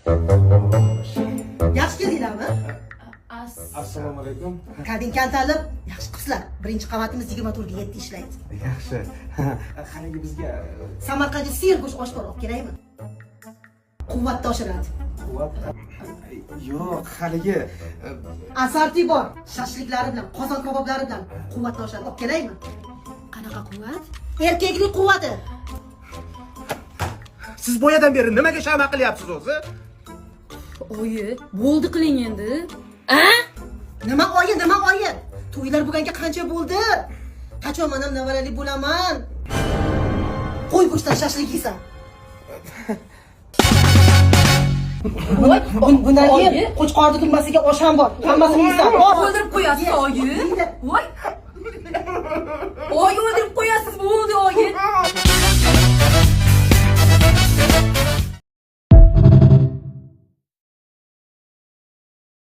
Yaxshi keldinglarmi? Assalomu alaykum. Kadin kaltalib, yaxshi qizlar. Birinchi qavatimiz 24 ga 7 ishlaydi. Yaxshi. Haligi bizga Samarqandga sir go'sht oshkor olib kelaymi? Quvvatni oshiradi. quvvat. Yo'q, haligi Asorti bor. Shashliklari bilan, qozon kaboblari bilan quvvatni oshiradi. Olib kelaymi? Qanaqa quvvat? Erkaklik quvvati. siz boyadan beri nimaga shama qilyapsiz o'zi? Oyi, bo'ldi qiling endi. Nima oyi? To'ylar bo'lganga qancha bo'ldi? Qachon men ham nevarali bo'laman? Qo'y go'shtdan shashlik yeysan. Voy, bundan keyin qo'chqorni dumbasiga osh ham bor. Hammasini yeysan. O'ldirib qo'yasiz oyi. Voy. Oyi o'ldirib qo'yasiz, bo'ldi oyi.